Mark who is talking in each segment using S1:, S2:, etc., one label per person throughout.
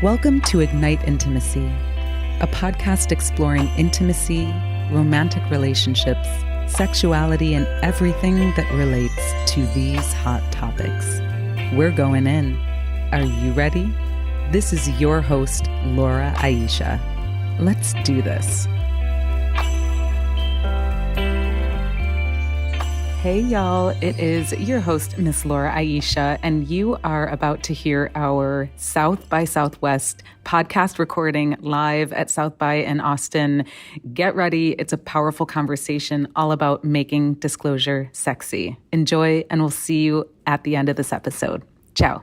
S1: Welcome to Ignite Intimacy, a podcast exploring intimacy, romantic relationships, sexuality, and everything that relates to these hot topics. We're going in. Are you ready? This is your host, Laura Aisha. Let's do this. Hey y'all, it is your host, Miss Laura Aisha, and you are about to hear our South by Southwest podcast recording live at South by in Austin. Get ready. It's a powerful conversation all about making disclosure sexy. Enjoy, and we'll see you at the end of this episode. Ciao.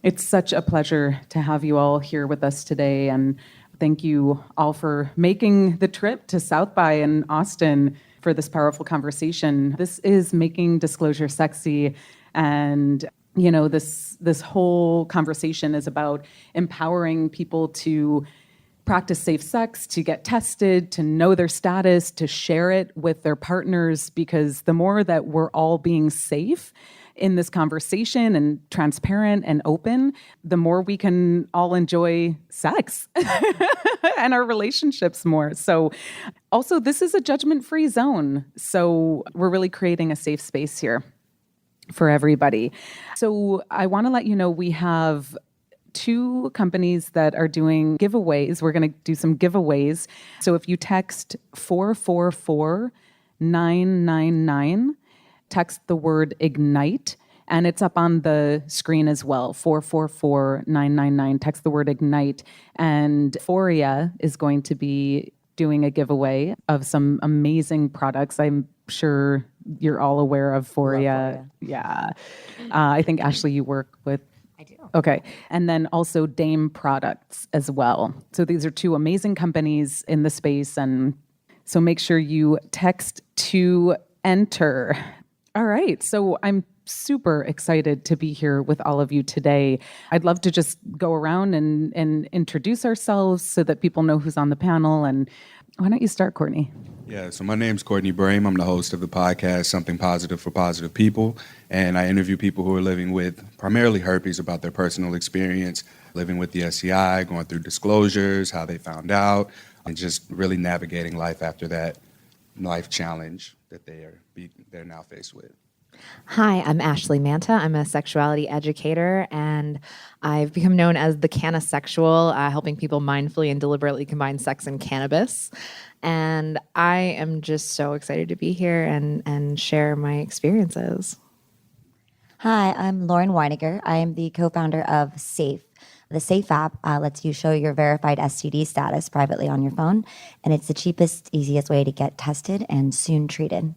S1: It's such a pleasure to have you all here with us today, and thank you all for making the trip to South by in Austin for this powerful conversation. This is Making Disclosure Sexy, and this whole conversation is about empowering people to practice safe sex, to get tested, to know their status, to share it with their partners, because the more that we're all being safe in this conversation and transparent and open, the more we can all enjoy sex and our relationships more. So also, this is a judgment-free zone. So we're really creating a safe space here for everybody. So I want to let you know we have two companies that are doing giveaways. We're going to do some giveaways. So if you text 444-999, text the word IGNITE, and it's up on the screen as well, 444-999. Text the word IGNITE, and Foria is going to be doing a giveaway of some amazing products. I'm sure you're all aware of Foria. Yeah. I think, Ashley, you work with...
S2: I do.
S1: Okay. And then also Dame Products as well. So these are two amazing companies in the space, and so make sure you text to enter. All right. So I'm super excited to be here with all of you today. I'd love to just go around and introduce ourselves so that people know who's on the panel. And why don't you start, Courtney?
S3: Yeah, so my name's Courtney Bram. I'm the host of the podcast, Something Positive for Positive People. And I interview people who are living with primarily herpes about their personal experience, living with the STI, going through disclosures, how they found out, and just really navigating life after that life challenge that they're now faced with.
S2: Hi, I'm Ashley Manta. I'm a sexuality educator, and I've become known as the Canisexual, helping people mindfully and deliberately combine sex and cannabis. And I am just so excited to be here and share my experiences.
S4: Hi, I'm Lauren Weiniger. I am the co-founder of SAFE. The SAFE app lets you show your verified STD status privately on your phone, and it's the cheapest, easiest way to get tested and soon treated.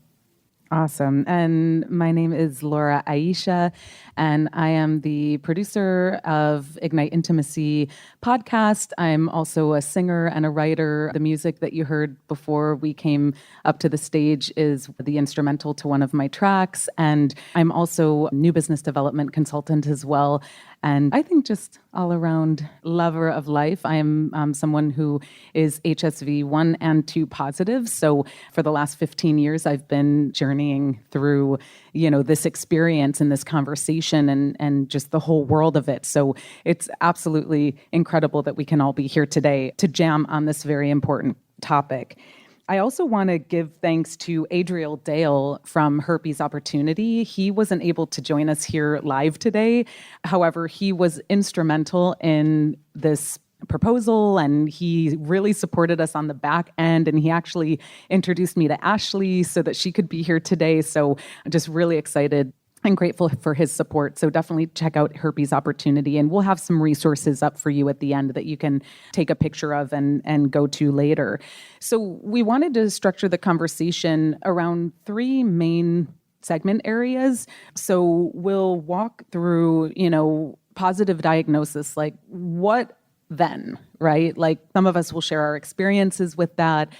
S1: Awesome. And my name is Laura Aisha, and I am the producer of Ignite Intimacy podcast. I'm also a singer and a writer. The music that you heard before we came up to the stage is the instrumental to one of my tracks. And I'm also a new business development consultant as well. And I think just all around lover of life. I am someone who is HSV 1 and 2 positive. So for the last 15 years, I've been journeying through, this experience and this conversation and just the whole world of it. So it's absolutely incredible that we can all be here today to jam on this very important topic. I also want to give thanks to Adriel Dale from Herpes Opportunity. He wasn't able to join us here live today. However, he was instrumental in this proposal, and he really supported us on the back end, and he actually introduced me to Ashley so that she could be here today. So I'm just really excited and grateful for his support. So definitely check out Herpes Opportunity, and we'll have some resources up for you at the end that you can take a picture of and go to later. So we wanted to structure the conversation around three main segment areas. So we'll walk through, positive diagnosis, like what then, right? Like some of us will share our experiences with that.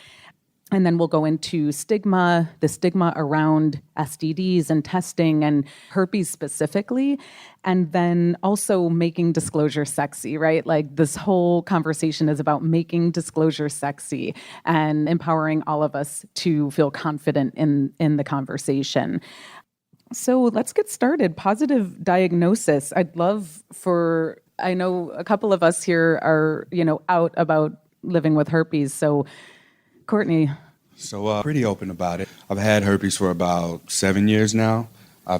S1: And then we'll go into stigma, the stigma around STDs and testing and herpes specifically. And then also making disclosure sexy, right? Like this whole conversation is about making disclosure sexy and empowering all of us to feel confident in the conversation. So let's get started. Positive diagnosis. I'd love for I know a couple of us here are, out about living with herpes. So, Courtney.
S3: So pretty open about it. I've had herpes for about 7 years now. I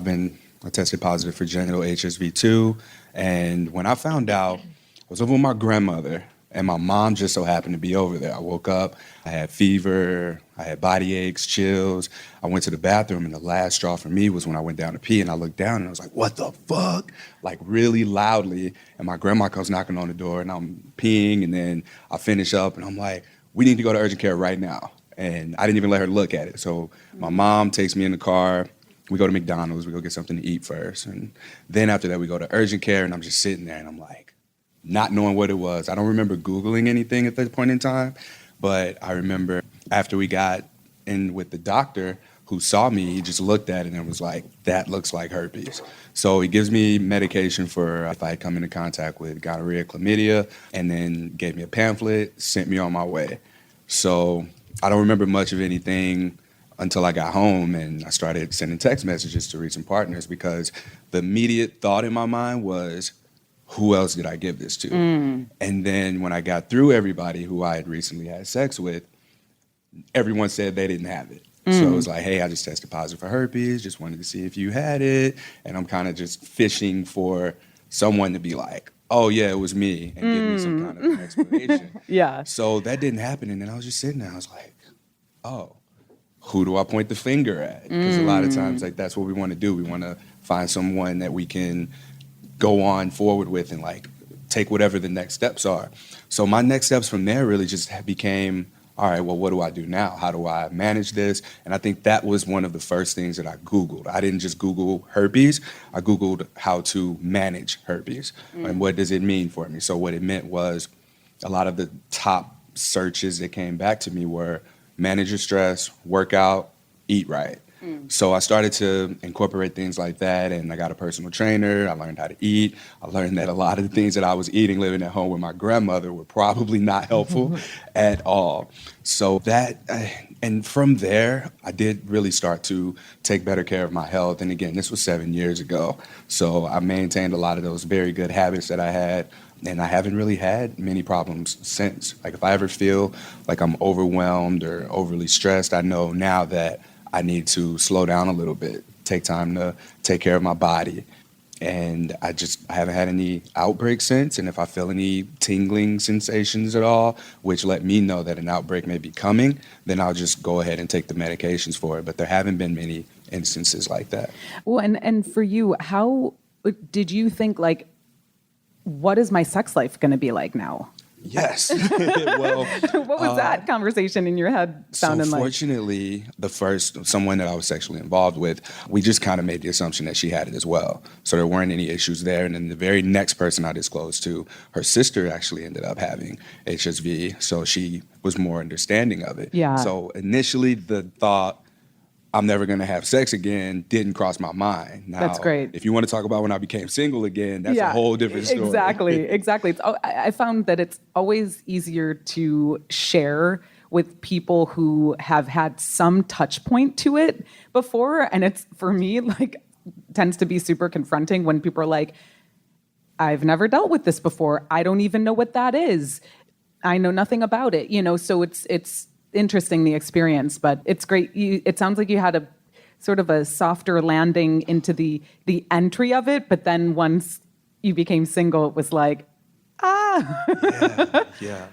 S3: tested positive for genital HSV2. And when I found out, I was over with my grandmother, and my mom just so happened to be over there. I woke up, I had fever, I had body aches, chills. I went to the bathroom, and the last straw for me was when I went down to pee, and I looked down, and I was like, what the fuck? Like, really loudly. And my grandma comes knocking on the door, and I'm peeing, and then I finish up, and I'm like, we need to go to urgent care right now. And I didn't even let her look at it. So my mom takes me in the car. We go to McDonald's. We go get something to eat first. And then after that, we go to urgent care, and I'm just sitting there, and I'm like, not knowing what it was. I don't remember Googling anything at that point in time, but I remember after we got in with the doctor who saw me, he just looked at it and was like, that looks like herpes. So he gives me medication for if I come into contact with gonorrhea, chlamydia, and then gave me a pamphlet, sent me on my way. So I don't remember much of anything until I got home and I started sending text messages to recent partners because the immediate thought in my mind was, who else did I give this to? And then when I got through everybody who I had recently had sex with, everyone said they didn't have it. So it was like, hey, I just tested positive for herpes, just wanted to see if you had it. And I'm kind of just fishing for someone to be like, oh, yeah, it was me, and give me some kind of an explanation.
S1: Yeah.
S3: So that didn't happen. And then I was just sitting there. I was like, oh, who do I point the finger at? Because a lot of times, like, that's what we want to do. We want to find someone that we can go on forward with and, like, take whatever the next steps are. So my next steps from there really just became, all right, well, what do I do now? How do I manage this? And I think that was one of the first things that I Googled. I didn't just Google herpes. I Googled how to manage herpes and what does it mean for me. So what it meant was a lot of the top searches that came back to me were manage your stress, work out, eat right. So I started to incorporate things like that, and I got a personal trainer. I learned how to eat. I learned that a lot of the things that I was eating living at home with my grandmother were probably not helpful at all. So and from there, I did really start to take better care of my health. And again, this was 7 years ago. So I maintained a lot of those very good habits that I had. And I haven't really had many problems since. Like if I ever feel like I'm overwhelmed or overly stressed, I know now that I need to slow down a little bit, take time to take care of my body. And I haven't had any outbreaks since. And if I feel any tingling sensations at all, which let me know that an outbreak may be coming, then I'll just go ahead and take the medications for it. But there haven't been many instances like that.
S1: Well, and for you, how did you think, like, what is my sex life going to be like now?
S3: Yes. Well,
S1: what was that conversation in your head sounding like?
S3: So fortunately, someone that I was sexually involved with, we just kind of made the assumption that she had it as well. So there weren't any issues there. And then the very next person I disclosed to, her sister actually ended up having HSV. So she was more understanding of it.
S1: Yeah.
S3: So initially the thought, I'm never going to have sex again, didn't cross my mind. Now,
S1: that's great.
S3: If you want to talk about when I became single again, that's a whole different story.
S1: Exactly. I found that it's always easier to share with people who have had some touch point to it before. And it's, for me, like, tends to be super confronting when people are like, I've never dealt with this before. I don't even know what that is. I know nothing about it. So it's interesting, the experience, but it's great. It sounds like you had a sort of a softer landing into the entry of it, but then once you became single, it was like,
S3: Yeah.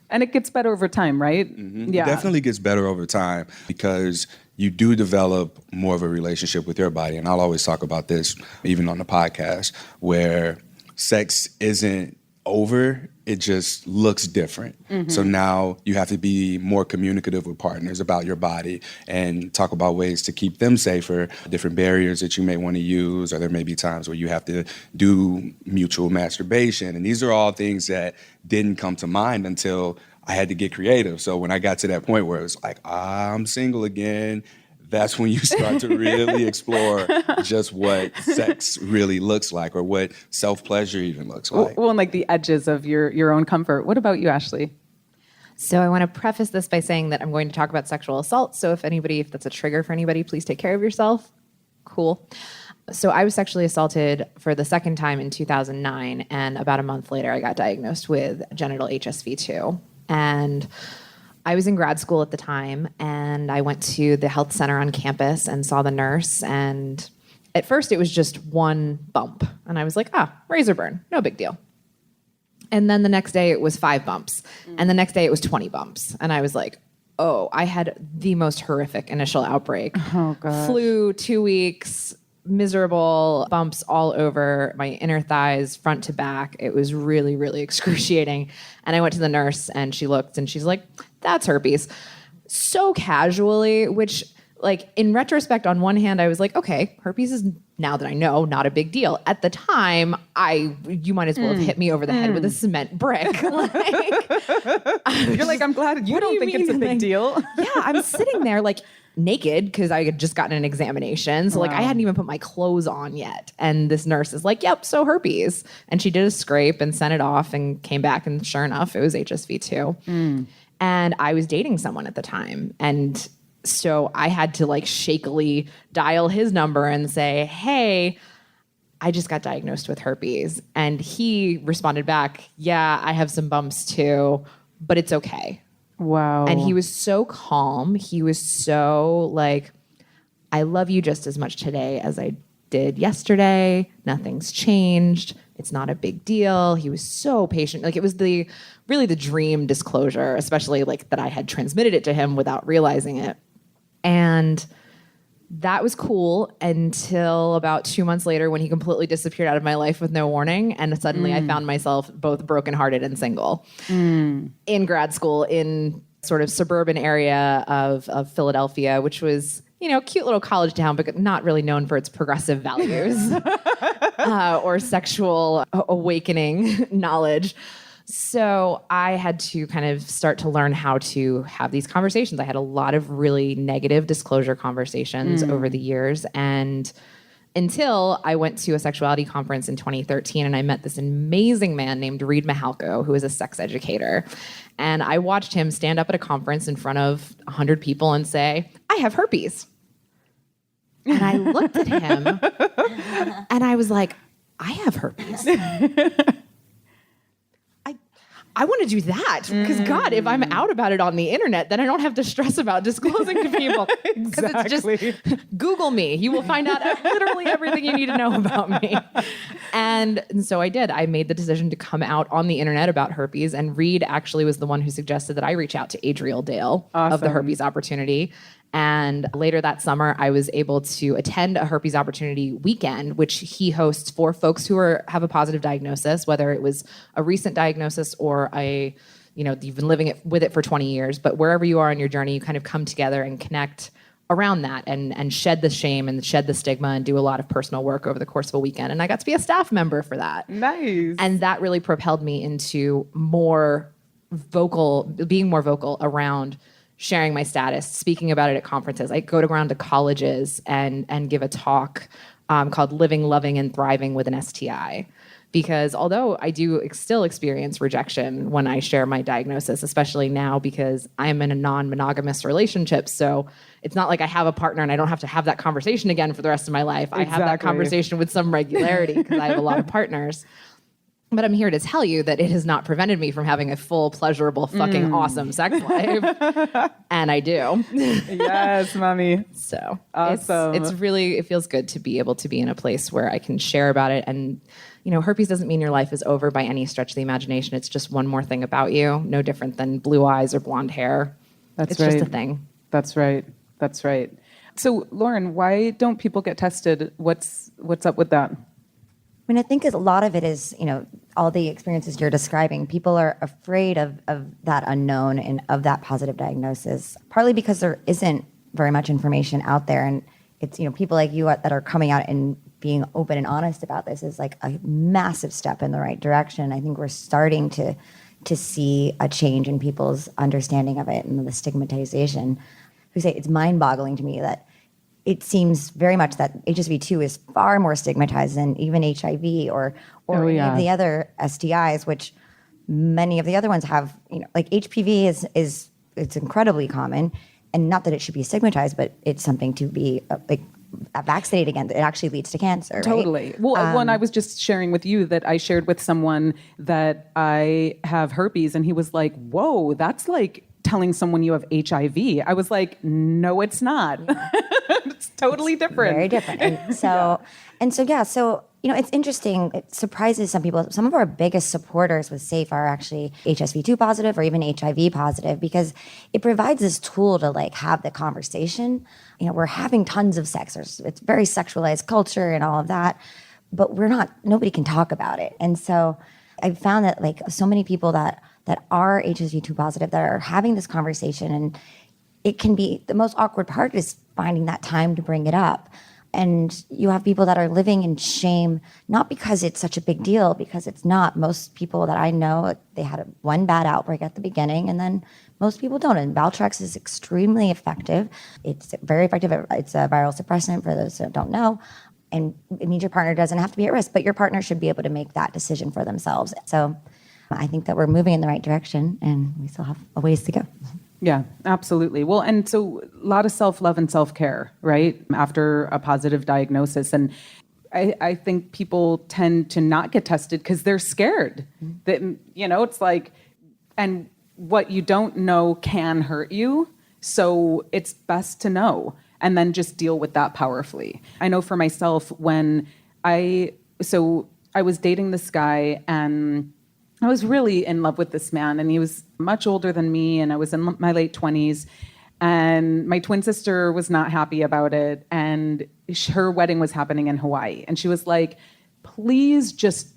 S1: And it gets better over time, right?
S3: Mm-hmm.
S1: Yeah.
S3: It definitely gets better over time because you do develop more of a relationship with your body. And I'll always talk about this, even on the podcast, where sex isn't over, it just looks different. Mm-hmm. So now you have to be more communicative with partners about your body and talk about ways to keep them safer, different barriers that you may want to use, or there may be times where you have to do mutual masturbation. And these are all things that didn't come to mind until I had to get creative. So when I got to that point where it was like, I'm single again, that's when you start to really explore just what sex really looks like or what self-pleasure even looks like.
S1: Well, and like the edges of your own comfort. What about you, Ashley?
S2: So I want to preface this by saying that I'm going to talk about sexual assault. So if that's a trigger for anybody, please take care of yourself. Cool. So I was sexually assaulted for the second time in 2009, and about a month later, I got diagnosed with genital HSV-2. And I was in grad school at the time, and I went to the health center on campus and saw the nurse. And at first, it was just one bump. And I was like, razor burn, no big deal. And then the next day, it was 5 bumps. And the next day, it was 20 bumps. And I was like, oh, I had the most horrific initial outbreak.
S1: Oh, God.
S2: Flu, 2 weeks, miserable, bumps all over my inner thighs, front to back. It was really, really excruciating. And I went to the nurse, and she looked, and she's like, that's herpes. So casually, which, like, in retrospect, on one hand, I was like, okay, herpes is, now that I know, not a big deal. At the time, you might as well have hit me over the head with a cement brick.
S1: You're like, I'm glad you don't think it's a big deal.
S2: Yeah, I'm sitting there like naked because I had just gotten an examination. So like I hadn't even put my clothes on yet. And this nurse is like, yep, so herpes. And she did a scrape and sent it off and came back. And sure enough, it was HSV-2. And I was dating someone at the time. And so I had to like shakily dial his number and say, hey, I just got diagnosed with herpes. And he responded back, yeah, I have some bumps too, but it's okay.
S1: Wow.
S2: And he was so calm. He was so like, I love you just as much today as I did yesterday. Nothing's changed. It's not a big deal. He was so patient. Like it was really the dream disclosure, especially like that I had transmitted it to him without realizing it. And that was cool until about 2 months later when he completely disappeared out of my life with no warning. And suddenly I found myself both brokenhearted and single in grad school in sort of suburban area of Philadelphia, which was, you know, cute little college town, but not really known for its progressive values or sexual awakening knowledge. So I had to kind of start to learn how to have these conversations. I had a lot of really negative disclosure conversations over the years. And until I went to a sexuality conference in 2013 and I met this amazing man named Reed Mahalko, who is a sex educator. And I watched him stand up at a conference in front of 100 people and say, I have herpes. And I looked at him and I was like, I have herpes. I want to do that because God, if I'm out about it on the internet, then I don't have to stress about disclosing to people. Because it's just Google me. You will find out literally everything you need to know about me. And so I did. I made the decision to come out on the internet about herpes. And Reed actually was the one who suggested that I reach out to Adriel Dale of the Herpes Opportunity. And later that summer, I was able to attend a Herpes Opportunity weekend, which he hosts for folks who have a positive diagnosis, whether it was a recent diagnosis or you've been living with it for 20 years. But wherever you are on your journey, you kind of come together and connect around that and shed the shame and shed the stigma and do a lot of personal work over the course of a weekend. And I got to be a staff member for that.
S1: Nice.
S2: And that really propelled me into being more vocal around sharing my status, speaking about it at conferences. I go around to colleges and give a talk called Living, Loving, and Thriving with an STI. Because although I do still experience rejection when I share my diagnosis, especially now because I'm in a non-monogamous relationship, so it's not like I have a partner and I don't have to have that conversation again for the rest of my life.
S1: Exactly.
S2: I have that conversation with some regularity because I have a lot of partners. But I'm here to tell you that it has not prevented me from having a full, pleasurable, fucking awesome sex life. And I do.
S1: Yes, mommy.
S2: So
S1: awesome.
S2: It's really, it feels good to be able to be in a place where I can share about it. And, you know, herpes doesn't mean your life is over by any stretch of the imagination. It's just one more thing about you, no different than blue eyes or blonde hair. It's just a thing.
S1: That's right. That's right. So, Lauren, why don't people get tested? What's up with that?
S4: I mean, I think a lot of it is, you know, all the experiences you're describing. People are afraid of that unknown and of that positive diagnosis, partly because there isn't very much information out there. And it's, you know, people like you that are coming out and being open and honest about this is like a massive step in the right direction. I think we're starting to see a change in people's understanding of it and the stigmatization. Who say it's mind-boggling to me that it seems very much that HSV-2 is far more stigmatized than even HIV or any of the other STIs, which many of the other ones have. You know, like HPV is it's incredibly common, and not that it should be stigmatized, but it's something to be vaccinated against it. It actually leads to cancer, right?
S1: Totally. Well, when I was just sharing with you that I shared with someone that I have herpes, and he was like, whoa, that's like telling someone you have HIV. I was like, no, it's not. It's totally different.
S4: Very different. And so, it's interesting. It surprises some people. Some of our biggest supporters with SAFE are actually HSV2 positive or even HIV positive, because it provides this tool to like have the conversation. We're having tons of sex. It's very sexualized culture and all of that, but nobody can talk about it. And so I found that like so many people that are HSV2 positive that are having this conversation, and it can be the most awkward part is finding that time to bring it up. And you have people that are living in shame, not because it's such a big deal, because it's not. Most people that I know, they had one bad outbreak at the beginning, and then most people don't. And Valtrex is extremely effective. It's very effective. It's a viral suppressant for those that don't know. And it means your partner doesn't have to be at risk, but your partner should be able to make that decision for themselves. So I think that we're moving in the right direction, and we still have a ways to go.
S1: Yeah, absolutely. Well, and so a lot of self-love and self-care, right? After a positive diagnosis. And I think people tend to not get tested because they're scared. That, it's like, and what you don't know can hurt you. So it's best to know and then just deal with that powerfully. I know for myself, when I was dating this guy, and I was really in love with this man, and he was much older than me, and I was in my late 20s, and my twin sister was not happy about it, and her wedding was happening in Hawaii, and she was like, please just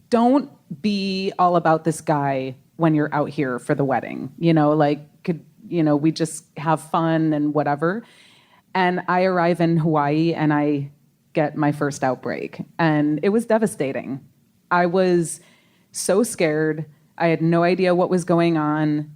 S1: don't be all about this guy when you're out here for the wedding, we just have fun and whatever. And I arrive in Hawaii, and I get my first outbreak, and it was devastating. I was so scared. I had no idea what was going on.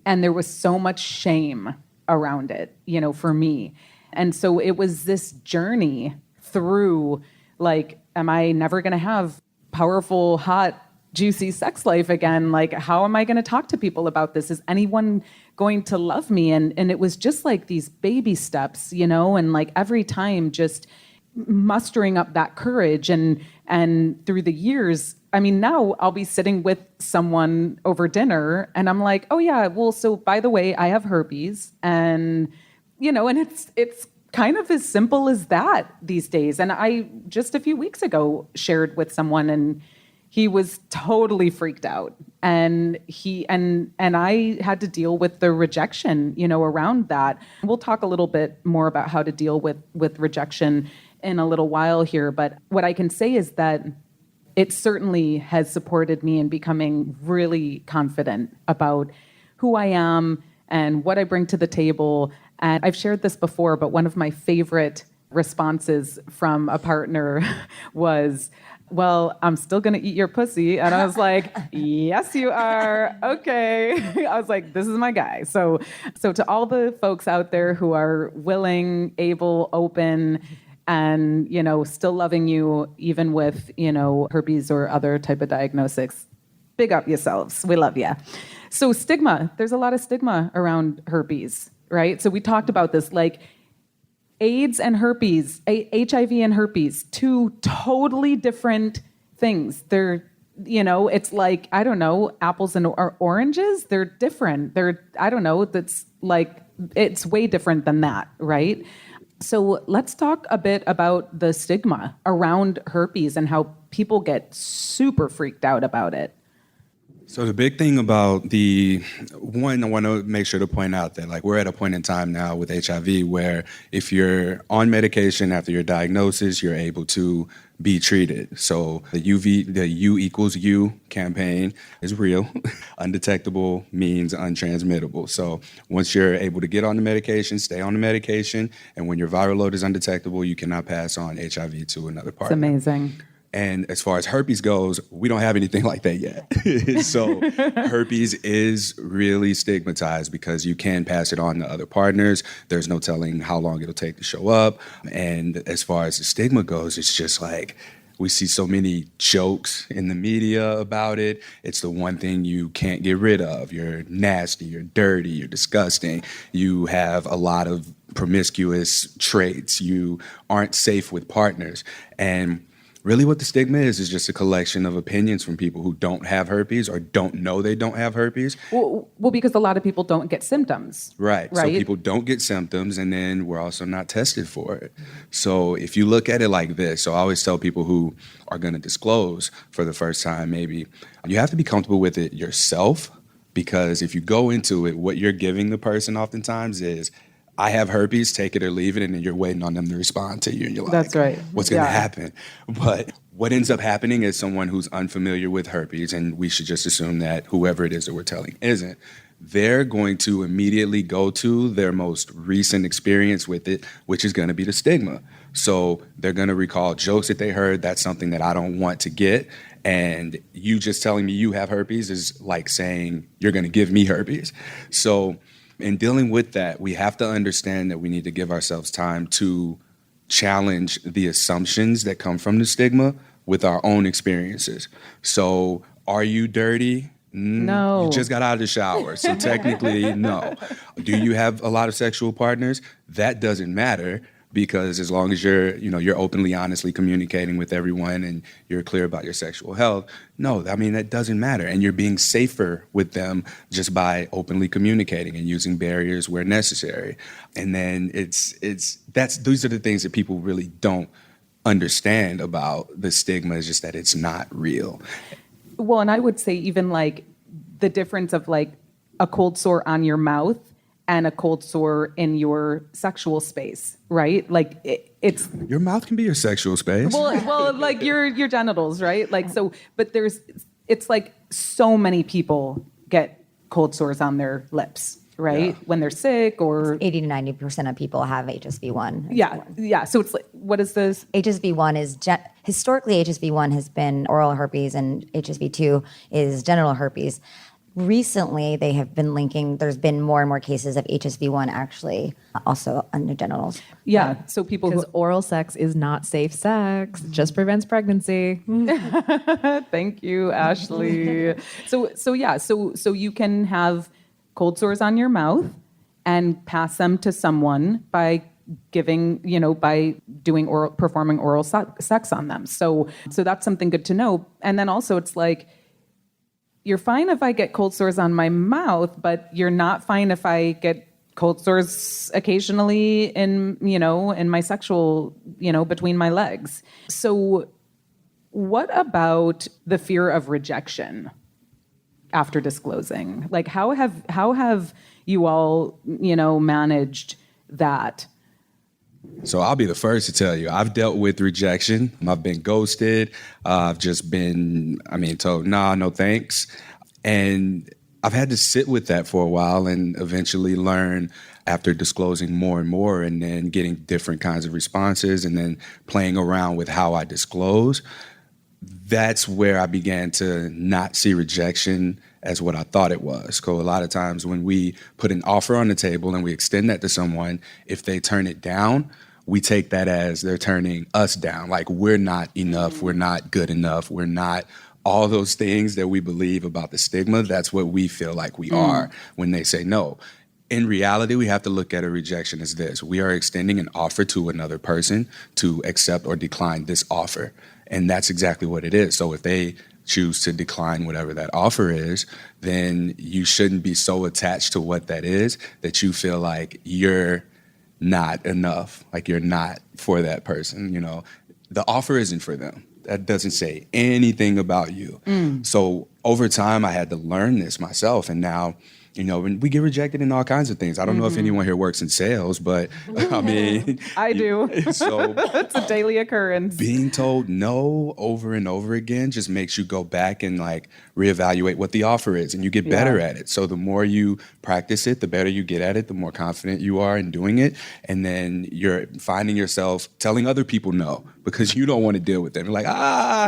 S1: And there was so much shame around it, for me. And so it was this journey through, like, am I never going to have powerful, hot, juicy sex life again? Like, how am I going to talk to people about this? Is anyone going to love me? And it was just like these baby steps, and like every time just mustering up that courage. And through the years, I mean, now I'll be sitting with someone over dinner, and I'm like, oh yeah, well, so by the way, I have herpes, and and it's kind of as simple as that these days. And I just a few weeks ago shared with someone, and he was totally freaked out, and I had to deal with the rejection, around that. We'll talk a little bit more about how to deal with rejection in a little while here, but what I can say is that it certainly has supported me in becoming really confident about who I am and what I bring to the table. And I've shared this before, but one of my favorite responses from a partner was, well, I'm still going to eat your pussy. And I was like, yes, you are. Okay. I was like, this is my guy. So to all the folks out there who are willing, able, open, and, still loving you, even with, herpes or other type of diagnosis, big up yourselves. We love you. So stigma, there's a lot of stigma around herpes, right? So we talked about this, like AIDS and herpes, HIV and herpes, two totally different things. They're, it's like, I don't know, apples and oranges. They're different. That's like, it's way different than that, right? So let's talk a bit about the stigma around herpes and how people get super freaked out about it.
S3: So the big thing about I want to make sure to point out that like we're at a point in time now with HIV where if you're on medication after your diagnosis, you're able to be treated. So the U equals U campaign is real. Undetectable means untransmittable. So once you're able to get on the medication, stay on the medication, and when your viral load is undetectable, you cannot pass on HIV to another partner.
S1: It's amazing.
S3: And as far as herpes goes, we don't have anything like that yet. So herpes is really stigmatized because you can pass it on to other partners. There's no telling how long it'll take to show up. And as far as the stigma goes, it's just like, We see so many jokes in the media about it. It's the one thing you can't get rid of. You're nasty, you're dirty, you're disgusting. You have a lot of promiscuous traits. You aren't safe with partners. And really what the stigma is just a collection of opinions from people who don't have herpes or don't know they don't have herpes.
S1: Well, because a lot of people don't get symptoms.
S3: Right. So people don't get symptoms, and then we're also not tested for it. So if you look at it like this, so I always tell people who are going to disclose for the first time, maybe, you have to be comfortable with it yourself, because if you go into it, what you're giving the person oftentimes is, I have herpes, take it or leave it, and then you're waiting on them to respond to you. And you're like,
S1: that's right.
S3: What's going to happen? But what ends up happening is someone who's unfamiliar with herpes, and we should just assume that whoever it is that we're telling isn't, they're going to immediately go to their most recent experience with it, which is going to be the stigma. So they're going to recall jokes that they heard. That's something that I don't want to get. And you just telling me you have herpes is like saying you're going to give me herpes. So in dealing with that, we have to understand that we need to give ourselves time to challenge the assumptions that come from the stigma with our own experiences. So, are you dirty?
S1: No.
S3: You just got out of the shower, so technically, no. Do you have a lot of sexual partners? That doesn't matter, because as long as you're openly, honestly communicating with everyone and you're clear about your sexual health, no, I mean, that doesn't matter. And you're being safer with them just by openly communicating and using barriers where necessary. And then these are the things that people really don't understand about the stigma, is just that it's not real.
S1: Well, and I would say even like the difference of like a cold sore on your mouth and a cold sore in your sexual space, right? Like it's
S3: your mouth can be your sexual space.
S1: Well, like your genitals, right? Like so, but it's like so many people get cold sores on their lips, right?
S3: Yeah.
S1: When they're sick or
S4: 80 to 90% of people have HSV1.
S1: Yeah. So it's like, what is this?
S4: HSV1 is historically HSV1 has been oral herpes, and HSV2 is genital herpes. Recently, they have been linking, there's been more and more cases of HSV1 actually also under genitals.
S1: Yeah. So people who
S2: Because oral sex is not safe sex. It just prevents pregnancy.
S1: Thank you, Ashley. So you can have cold sores on your mouth and pass them to someone by performing oral sex on them. So that's something good to know. And then also it's like, you're fine if I get cold sores on my mouth, but you're not fine if I get cold sores occasionally in my sexual, between my legs. So what about the fear of rejection after disclosing? Like how have you all, managed that?
S3: So I'll be the first to tell you, I've dealt with rejection. I've been ghosted. I've just been, told, nah, no thanks. And I've had to sit with that for a while and eventually learn after disclosing more and more, and then getting different kinds of responses and then playing around with how I disclose. That's where I began to not see rejection as what I thought it was. So a lot of times when we put an offer on the table and we extend that to someone, if they turn it down, we take that as they're turning us down. Like we're not enough, we're not good enough, we're not all those things that we believe about the stigma. That's what we feel like we are when they say no. In reality, we have to look at a rejection as this. We are extending an offer to another person to accept or decline this offer. And that's exactly what it is. So if they choose to decline whatever that offer is, then you shouldn't be so attached to what that is that you feel like you're not enough, like you're not for that person. The offer isn't for them. That doesn't say anything about you. So over time, I had to learn this myself. And now, when we get rejected in all kinds of things. I don't know if anyone here works in sales, but
S1: I do.
S3: So
S1: it's a daily occurrence.
S3: Being told no over and over again just makes you go back and reevaluate what the offer is, and you get better at it. So the more you practice it, the better you get at it, the more confident you are in doing it. And then you're finding yourself telling other people no, because you don't want to deal with them. You're like,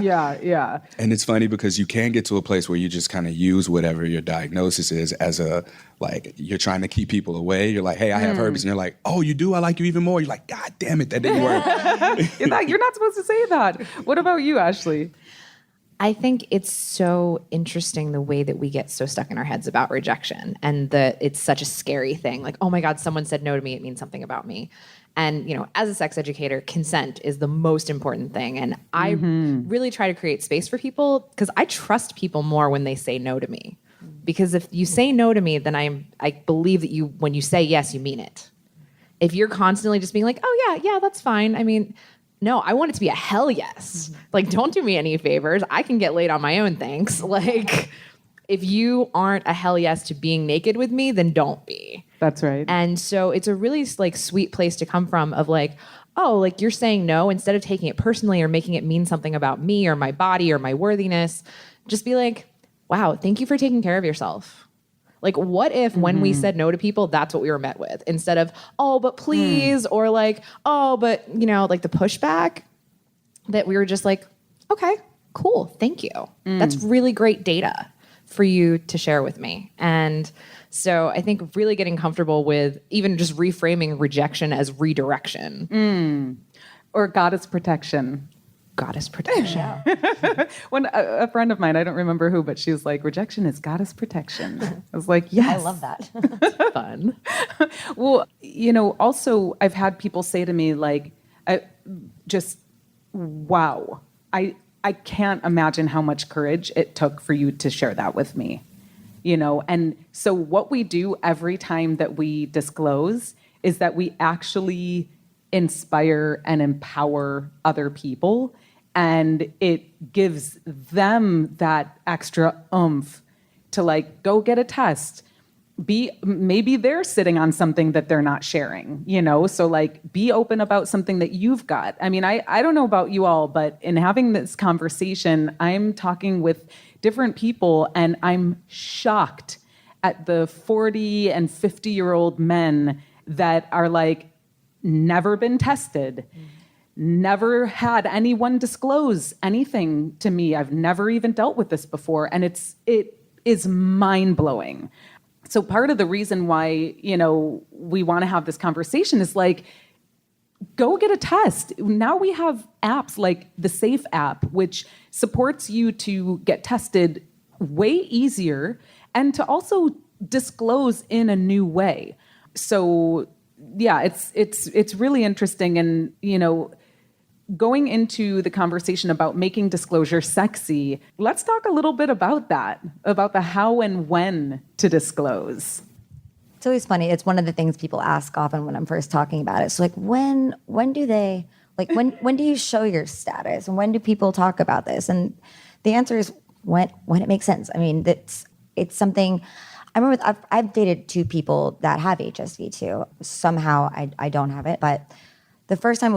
S1: Yeah.
S3: And it's funny because you can get to a place where you just kind of use whatever your diagnosis is as a, like, you're trying to keep people away. You're like, hey, I have herpes. And you're like, oh, you do? I like you even more. You're like, God damn it, that didn't work.
S1: You're not supposed to say that. What about you, Ashley?
S2: I think it's so interesting the way that we get so stuck in our heads about rejection, and that it's such a scary thing. Like, oh my God, someone said no to me. It means something about me. And, you know, as a sex educator, consent is the most important thing. And I really try to create space for people because I trust people more when they say no to me. Because if you say no to me, then I believe that when you say yes, you mean it. If you're constantly just being like, oh yeah, that's fine. I mean, no, I want it to be a hell yes. Like, don't do me any favors. I can get laid on my own, thanks. Like, if you aren't a hell yes to being naked with me, then don't be.
S1: That's right.
S2: And so it's a really like sweet place to come from of like, oh, like you're saying no, instead of taking it personally or making it mean something about me or my body or my worthiness, just be like, wow, thank you for taking care of yourself. Like, what if when we said no to people, that's what we were met with? Instead of, oh, but please, or like, oh, but, you know, like the pushback, that we were just like, okay, cool, thank you. That's really great data for you to share with me. And so I think really getting comfortable with even just reframing rejection as redirection.
S1: Or goddess protection.
S2: Goddess protection.
S1: When a friend of mine, I don't remember who, but she was like, rejection is goddess protection. I was like, yes.
S4: I love that.
S2: Fun.
S1: Well, you know, also I've had people say to me like, wow, I can't imagine how much courage it took for you to share that with me, you know? And so what we do every time that we disclose is that we actually inspire and empower other people, and it gives them that extra oomph to like go get a test. Maybe they're sitting on something that they're not sharing, you know? So like be open about something that you've got. I mean, I don't know about you all, but in having this conversation, I'm talking with different people and I'm shocked at the 40 and 50-year-old men that are like, never been tested, never had anyone disclose anything to me. I've never even dealt with this before. And it is mind-blowing. So part of the reason why, you know, we want to have this conversation is like, go get a test. Now we have apps like the Safe app, which supports you to get tested way easier and to also disclose in a new way. So yeah, it's really interesting. And, you know, going into the conversation about making disclosure sexy, let's talk a little bit about that, about the how and when to disclose.
S4: It's always funny. It's one of the things people ask often when I'm first talking about it. So like, when do they, like, when do you show your status? And when do people talk about this? And the answer is when it makes sense. I mean, it's something. I remember I've dated two people that have HSV too. Somehow I don't have it. But the first time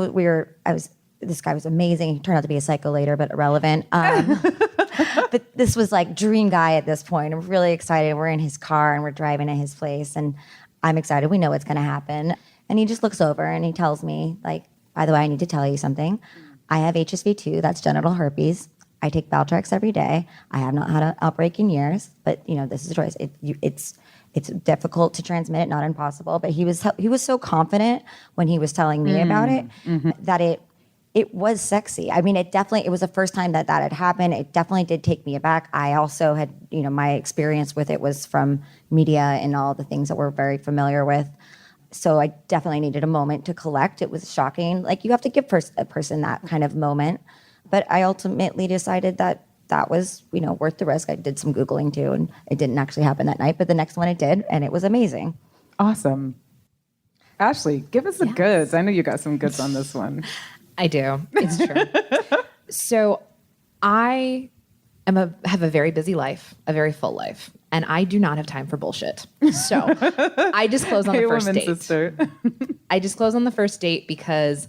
S4: this guy was amazing. He turned out to be a psycho later, but irrelevant. But this was like dream guy at this point. I'm really excited. We're in his car and we're driving to his place and I'm excited. We know what's going to happen. And he just looks over and he tells me like, by the way, I need to tell you something. I have HSV too. That's genital herpes. I take Valtrex every day. I have not had an outbreak in years, but you know, this is a choice. It's difficult to transmit it, not impossible. But he was so confident when he was telling me about it that it was sexy. I mean, it was the first time that had happened. It definitely did take me aback. I also had, you know, my experience with it was from media and all the things that we're very familiar with. So I definitely needed a moment to collect. It was shocking. Like you have to give a person that kind of moment. But I ultimately decided that was, you know, worth the risk. I did some Googling too, and it didn't actually happen that night, but the next one it did, and it was amazing.
S1: Awesome. Ashley, give us the goods. I know you got some goods on this one.
S2: I do. It's true. So I have a very busy life, a very full life, and I do not have time for bullshit. So I disclose on the first date. Sister. I disclose on the first date because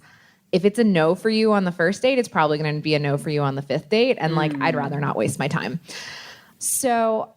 S2: if it's a no for you on the first date, it's probably going to be a no for you on the fifth date. And like, I'd rather not waste my time. So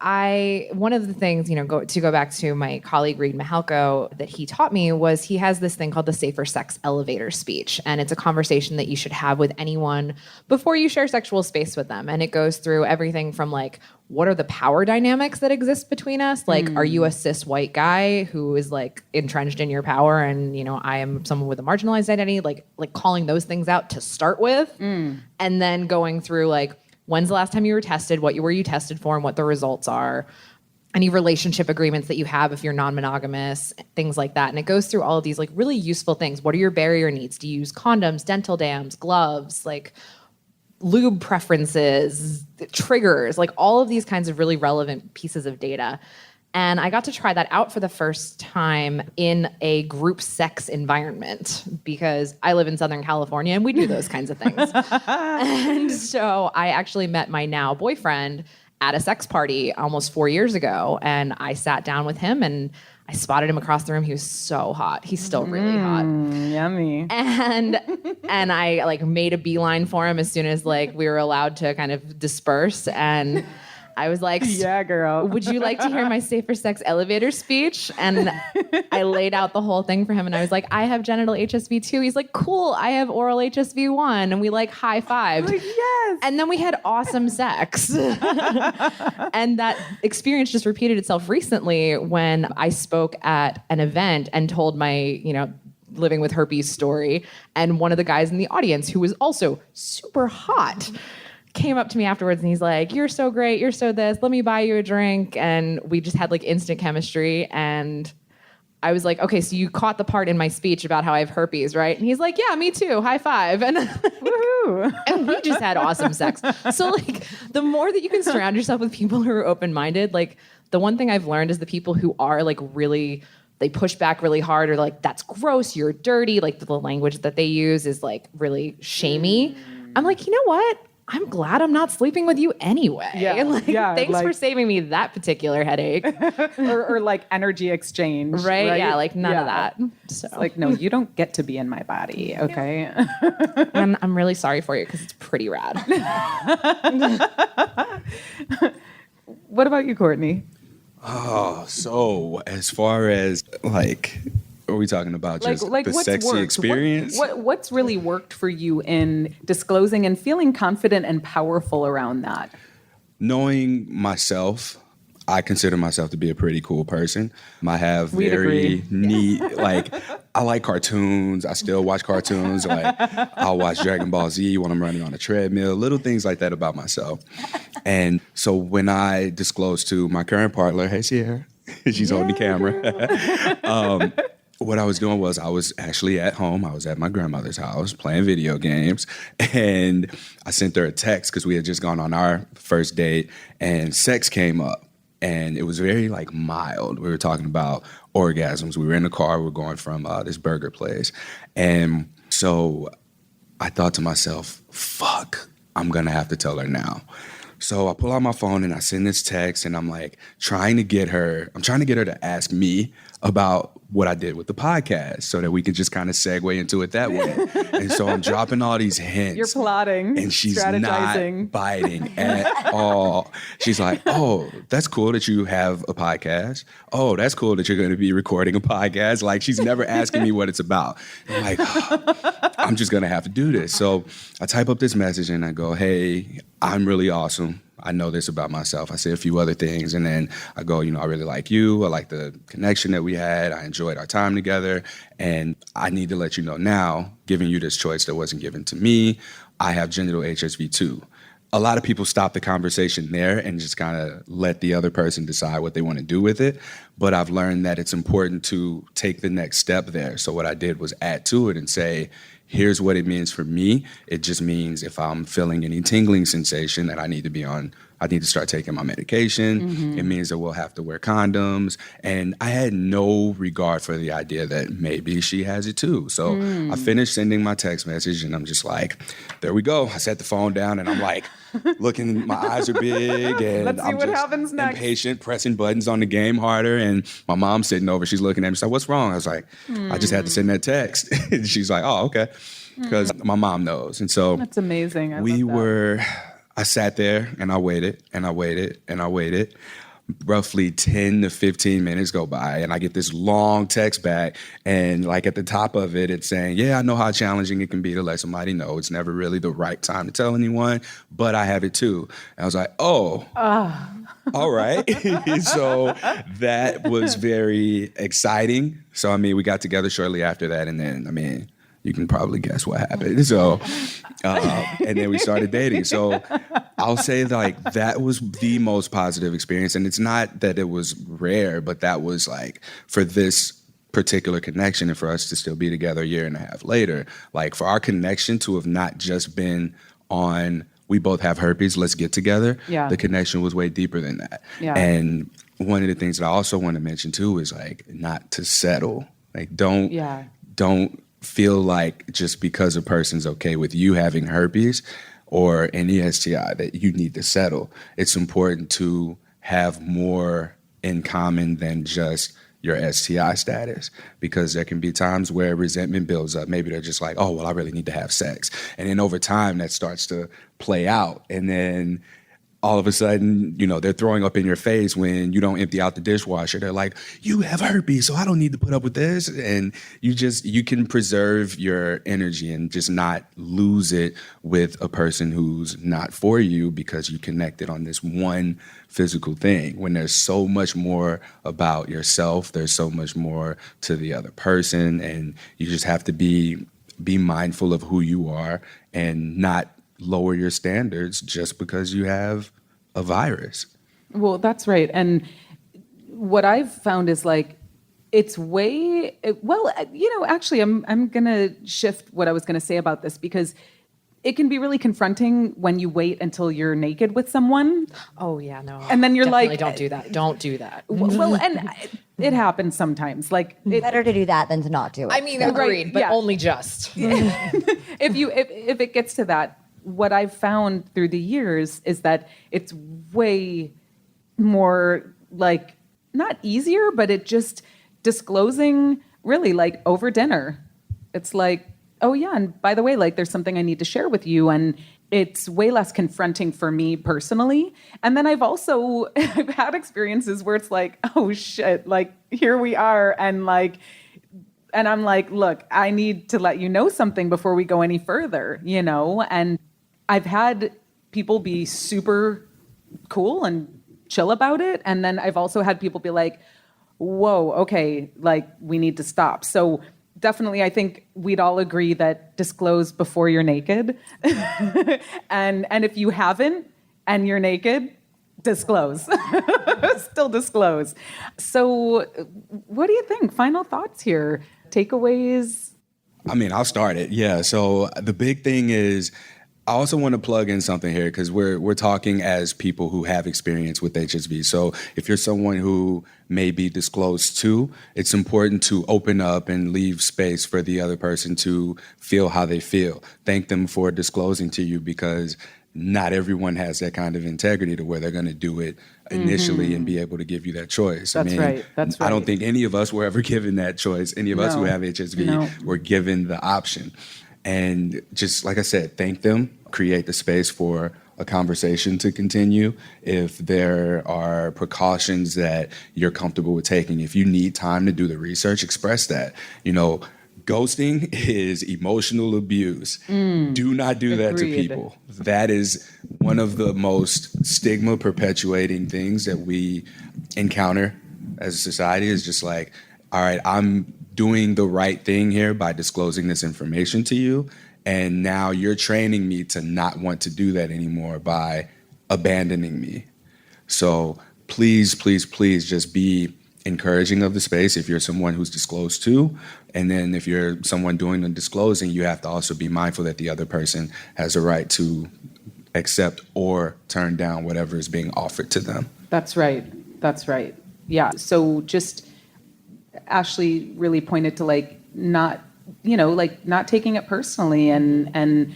S2: one of the things, to go back to my colleague Reed Mihalko, that he taught me was he has this thing called the safer sex elevator speech. And it's a conversation that you should have with anyone before you share sexual space with them. And it goes through everything from like, what are the power dynamics that exist between us? Like, are you a cis white guy who is like entrenched in your power? And, I am someone with a marginalized identity, like calling those things out to start with. And then going through like, when's the last time you were tested? What were you tested for and what the results are? Any relationship agreements that you have if you're non-monogamous, things like that. And it goes through all of these like really useful things. What are your barrier needs? Do you use condoms, dental dams, gloves, like lube preferences, triggers, like all of these kinds of really relevant pieces of data. And I got to try that out for the first time in a group sex environment because I live in Southern California and we do those kinds of things. And so I actually met my now boyfriend at a sex party almost 4 years ago. And I sat down with him and I spotted him across the room. He was so hot. He's still really hot.
S1: Yummy.
S2: And I like made a beeline for him as soon as like we were allowed to kind of disperse. And I was like,
S1: yeah, girl.
S2: Would you like to hear my safer sex elevator speech? And I laid out the whole thing for him. And I was like, I have genital HSV 2. He's like, cool. I have oral HSV 1. And we like high-fived.
S1: Like, yes.
S2: And then we had awesome sex. And that experience just repeated itself recently when I spoke at an event and told my, living with herpes story. And one of the guys in the audience, who was also super hot, came up to me afterwards and he's like, you're so great, you're so this, let me buy you a drink. And we just had like instant chemistry. And I was like, okay, so you caught the part in my speech about how I have herpes, right? And he's like, yeah, me too, high five. And woohoo. And we just had awesome sex. So like the more that you can surround yourself with people who are open-minded, like the one thing I've learned is the people who are like really, they push back really hard or like, that's gross, you're dirty. Like the language that they use is like really shamey. I'm like, you know what? I'm glad I'm not sleeping with you anyway.
S1: Yeah,
S2: thanks for saving me that particular headache.
S1: or like energy exchange.
S2: Right? Yeah, like none of that. So
S1: it's like, no, you don't get to be in my body, okay?
S2: And I'm really sorry for you because it's pretty rad.
S1: What about you, Courtney?
S3: Oh, so as far as like, are we talking about just the
S1: what's
S3: sexy
S1: worked?
S3: experience?
S1: What's really worked for you in disclosing and feeling confident and powerful around that?
S3: Knowing myself, I consider myself to be a pretty cool person. I have
S1: We'd
S3: very
S1: agree.
S3: neat, like, I like cartoons. I still watch cartoons. Like, I'll watch Dragon Ball Z when I'm running on a treadmill, little things like that about myself. And so when I disclosed to my current partner, hey, Sierra, she's holding the camera. What I was doing was I was actually at home. I was at my grandmother's house playing video games. And I sent her a text because we had just gone on our first date and sex came up. And it was very like mild. We were talking about orgasms. We were in the car. We were going from this burger place. And so I thought to myself, fuck, I'm going to have to tell her now. So I pull out my phone and I send this text and I'm like trying to get her to ask me about what I did with the podcast so that we can just kind of segue into it that way. And so I'm dropping all these hints.
S1: You're plotting,
S3: and she's
S1: strategizing.
S3: not biting at all. She's like, oh, that's cool that you have a podcast. Oh, that's cool that you're going to be recording a podcast. Like she's never asking me what it's about. I'm like, oh, I'm just going to have to do this. So I type up this message and I go, hey, I'm really awesome. I know this about myself. I say a few other things, and then I go, I really like you. I like the connection that we had. I enjoyed our time together, and I need to let you know now, giving you this choice that wasn't given to me, I have genital HSV 2. A lot of people stop the conversation there and just kind of let the other person decide what they want to do with it. But I've learned that it's important to take the next step there. So what I did was add to it and say, here's what it means for me. It just means if I'm feeling any tingling sensation that I need to start taking my medication. Mm-hmm. It means that we'll have to wear condoms. And I had no regard for the idea that maybe she has it too. So I finished sending my text message and I'm just like, there we go. I set the phone down and I'm like, looking, my eyes are big and
S1: Let's see
S3: I'm
S1: what
S3: just
S1: happens next.
S3: Impatient, pressing buttons on the game harder. And my mom's sitting over, she's looking at me, she's like, what's wrong? I was like, I just had to send that text. And she's like, oh, okay. Because my mom knows. And so
S1: that's amazing. I
S3: I sat there and I waited and I waited and I waited. Roughly 10 to 15 minutes go by and I get this long text back, and like at the top of it, it's saying, yeah, I know how challenging it can be to let somebody know. It's never really the right time to tell anyone, but I have it too. And I was like, oh, all right. So that was very exciting. So, I mean, we got together shortly after that, and then, I mean, you can probably guess what happened. So, and then we started dating. So I'll say like that was the most positive experience. And it's not that it was rare, but that was like for this particular connection and for us to still be together a year and a half later, like for our connection to have not just been on, we both have herpes, let's get together.
S1: Yeah.
S3: The connection was way deeper than that.
S1: Yeah.
S3: And one of the things that I also want to mention too is like not to settle. Like don't feel like just because a person's okay with you having herpes or any STI that you need to settle. It's important to have more in common than just your STI status, because there can be times where resentment builds up. Maybe they're just like, oh, well, I really need to have sex. And then over time that starts to play out. And then all of a sudden, you know, they're throwing up in your face when you don't empty out the dishwasher. They're like, you have herpes, so I don't need to put up with this. And you can preserve your energy and just not lose it with a person who's not for you because you connected on this one physical thing. When there's so much more about yourself, there's so much more to the other person, and you just have to be mindful of who you are and not lower your standards just because you have a virus.
S1: Well, that's right. And what I've found is like, it's actually, I'm going to shift what I was going to say about this, because it can be really confronting when you wait until you're naked with someone.
S2: Oh yeah, no.
S1: And then you're
S2: Definitely
S1: like,
S2: don't do that. Don't do that.
S1: Well, and it happens sometimes. Like,
S4: Better to do that than to not do it.
S2: I mean,
S1: Right,
S2: agreed, but
S1: yeah.
S2: only just.
S1: if it gets to that, what I've found through the years is that it's way more like, not easier, but it just disclosing really like over dinner. It's like, oh yeah, and by the way, like there's something I need to share with you, and it's way less confronting for me personally. And then I've had experiences where it's like, oh shit, like here we are, and I'm like, look, I need to let you know something before we go any further, you know? And I've had people be super cool and chill about it. And then I've also had people be like, whoa, okay, like we need to stop. So definitely, I think we'd all agree that disclose before you're naked. and if you haven't and you're naked, disclose. Still disclose. So what do you think? Final thoughts here? Takeaways?
S3: I mean, I'll start it. Yeah. So the big thing is, I also want to plug in something here because we're talking as people who have experience with HSV. So if you're someone who may be disclosed to, it's important to open up and leave space for the other person to feel how they feel. Thank them for disclosing to you, because not everyone has that kind of integrity to where they're going to do it initially and be able to give you that choice.
S1: That's right. That's right.
S3: I don't think any of us were ever given that choice. Any of us who have HSV were given the option. And just like I said, thank them, create the space for a conversation to continue. If there are precautions that you're comfortable with taking, if you need time to do the research, express that. You know, ghosting is emotional abuse. Do not do that to people. That is one of the most stigma perpetuating things that we encounter as a society, is just like, all right, I'm doing the right thing here by disclosing this information to you, and now you're training me to not want to do that anymore by abandoning me. So please, please, please just be encouraging of the space if you're someone who's disclosed to. And then if you're someone doing the disclosing, you have to also be mindful that the other person has a right to accept or turn down whatever is being offered to them.
S1: That's right. That's right. Yeah. So just Ashley really pointed to not taking it personally, and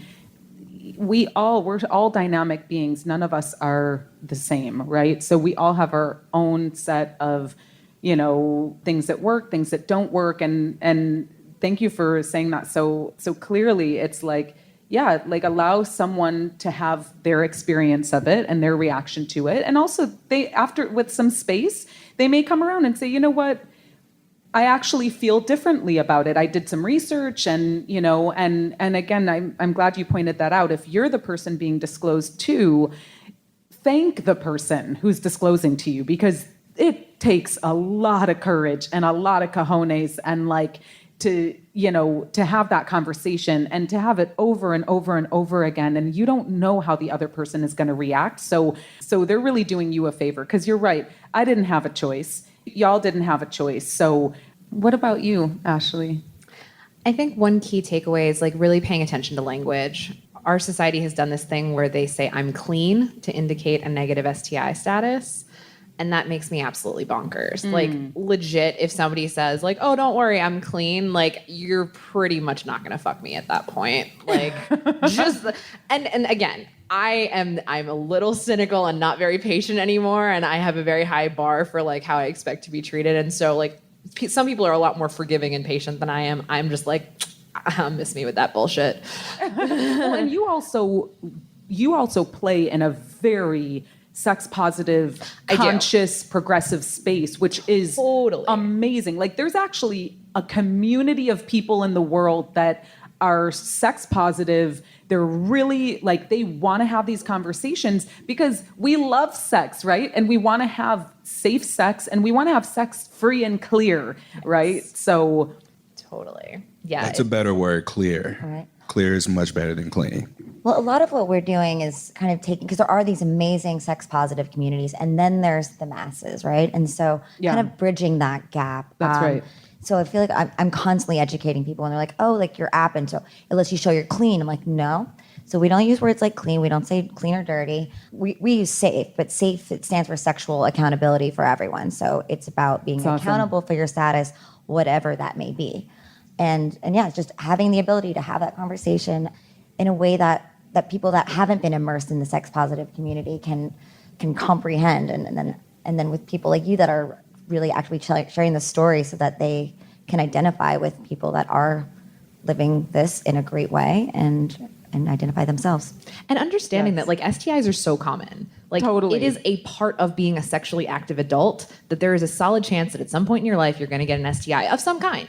S1: we're all dynamic beings. None of us are the same, right? So we all have our own set of, things that work, things that don't work. And thank you for saying that so clearly. It's like, like allow someone to have their experience of it and their reaction to it. And also they, after with some space, they may come around and say, you know what, I actually feel differently about it. I did some research and, and again, I'm glad you pointed that out. If you're the person being disclosed to, thank the person who's disclosing to you, because it takes a lot of courage and a lot of cojones and to have that conversation and to have it over and over and over again. And you don't know how the other person is going to react. So they're really doing you a favor, because you're right. I didn't have a choice. Y'all didn't have a choice. So what about you, Ashley?
S2: I think one key takeaway is like really paying attention to language. Our society has done this thing where they say I'm clean to indicate a negative STI status. And that makes me absolutely bonkers. Like legit, if somebody says like, oh, don't worry, I'm clean, like you're pretty much not gonna fuck me at that point. Like and again, I'm a little cynical and not very patient anymore. And I have a very high bar for like how I expect to be treated. And so like some people are a lot more forgiving and patient than I am. I'm just like, miss me with that bullshit.
S1: Well, and you also play in a very sex positive, conscious, progressive space, which is
S2: totally
S1: amazing. Like there's actually a community of people in the world that are sex positive. They're really like, they want to have these conversations because we love sex, right? And we want to have safe sex and we want to have sex free and clear, right? So
S2: totally. Yeah.
S3: That's a better word, clear.
S4: All right.
S3: Clear is much better than clean.
S4: Well, a lot of what we're doing is kind of taking, because there are these amazing sex positive communities, and then there's the masses, right? And so kind of bridging that gap.
S1: That's right.
S4: So I feel like I'm constantly educating people, and they're like, oh, like your app, and so it lets you show you're clean. I'm like, no. So we don't use words like clean. We don't say clean or dirty. We use safe, but safe, it stands for sexual accountability for everyone. So it's about being accountable for your status, whatever that may be. And yeah, it's just having the ability to have that conversation in a way that people that haven't been immersed in the sex positive community can comprehend, and then with people like you that are really actually sharing the story so that they can identify with people that are living this in a great way and identify themselves.
S2: And understanding that like STIs are so common. Like
S1: totally.
S2: It is a part of being a sexually active adult that there is a solid chance that at some point in your life you're going to get an STI of some kind.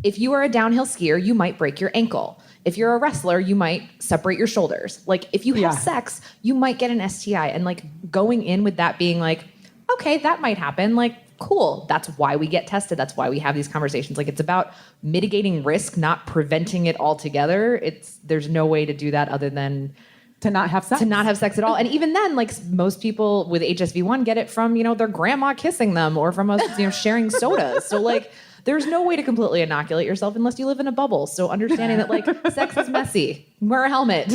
S2: If you are a downhill skier, you might break your ankle. If you're a wrestler, you might separate your shoulders. Like if you have sex, you might get an STI. And like going in with that being like, okay, that might happen. Like, cool. That's why we get tested. That's why we have these conversations. Like it's about mitigating risk, not preventing it altogether. There's no way to do that other than
S1: to not have sex.
S2: To not have sex at all. And even then, like most people with HSV1 get it from, their grandma kissing them or from us, sharing sodas. So like there's no way to completely inoculate yourself unless you live in a bubble. So understanding that like sex is messy. Wear a helmet.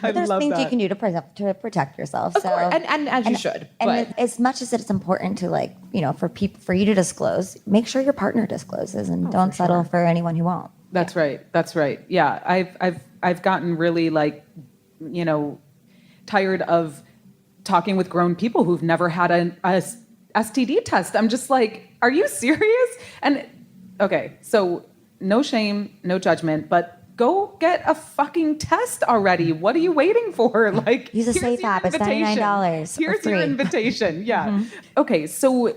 S4: But there's things you can do to protect yourself.
S2: Of course. And as you should.
S4: And as much as it's important to like, for you to disclose, make sure your partner discloses and don't settle for anyone who won't.
S1: That's right. That's right. Yeah. I've gotten really like, tired of talking with grown people who've never had a STD test. I'm just like, are you serious? And okay, so no shame, no judgment, but go get a fucking test already. What are you waiting for? Like,
S4: use a safe app. It's $99.
S1: Here's your invitation. Yeah. Mm-hmm. Okay, so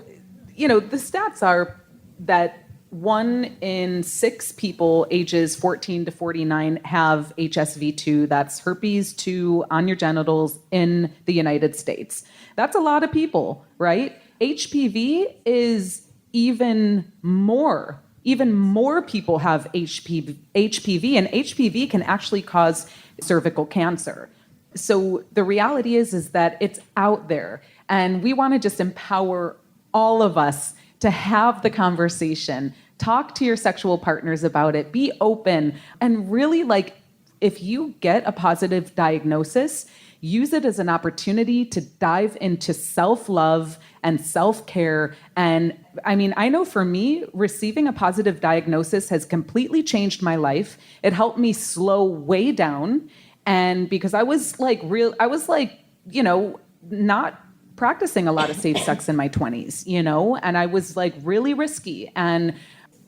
S1: the stats are that 1 in 6 people ages 14 to 49 have HSV2. That's herpes 2 on your genitals in the United States. That's a lot of people, right? HPV is even more people have HPV, and HPV can actually cause cervical cancer. So the reality is that it's out there, and we want to just empower all of us to have the conversation, talk to your sexual partners about it, be open, and really like if you get a positive diagnosis, use it as an opportunity to dive into self-love and self-care. And I mean, I know for me, receiving a positive diagnosis has completely changed my life. It helped me slow way down. And because I was not practicing a lot of safe sex in my 20s, and I was like really risky. And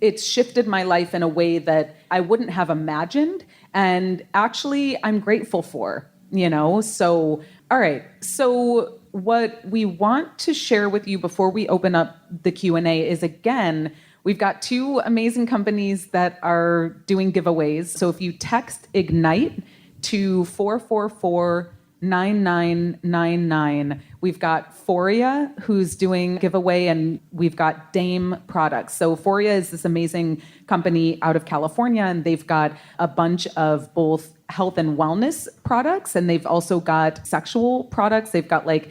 S1: it's shifted my life in a way that I wouldn't have imagined. and actually I'm grateful for, you know? So, all right. So what we want to share with you before we open up the Q&A is, again, we've got two amazing companies that are doing giveaways. So if you text IGNITE to 444-9999, we've got Foria, who's doing giveaway, and we've got Dame Products. So Foria is this amazing company out of California, and they've got a bunch of both health and wellness products, and they've also got sexual products. They've got like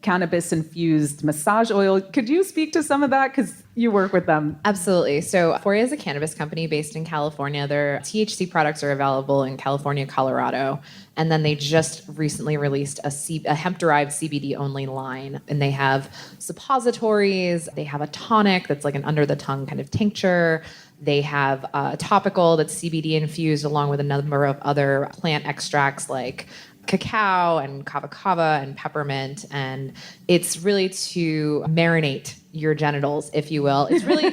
S1: cannabis-infused massage oil. Could you speak to some of that? Because you work with them.
S2: Absolutely. So Foria is a cannabis company based in California. Their THC products are available in California, Colorado. And then they just recently released a hemp-derived CBD-only line. And they have suppositories. They have a tonic that's like an under-the-tongue kind of tincture. They have a topical that's CBD-infused along with a number of other plant extracts like cacao and kava kava and peppermint, and it's really to marinate your genitals, if you will. It's really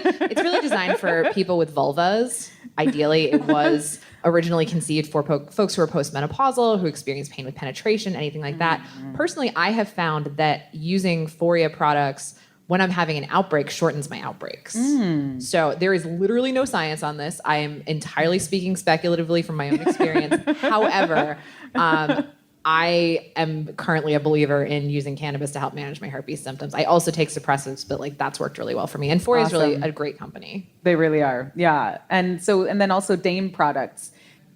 S2: designed for people with vulvas. Ideally, it was originally conceived for folks who are postmenopausal, who experience pain with penetration, anything like that. Personally, I have found that using Foria products when I'm having an outbreak shortens my outbreaks. So there is literally no science on this. I am entirely speaking speculatively from my own experience. However, I am currently a believer in using cannabis to help manage my herpes symptoms. I also take suppressants, but like that's worked really well for me. And Foria is really a great company.
S1: They really are. Yeah. And then also Dame Products.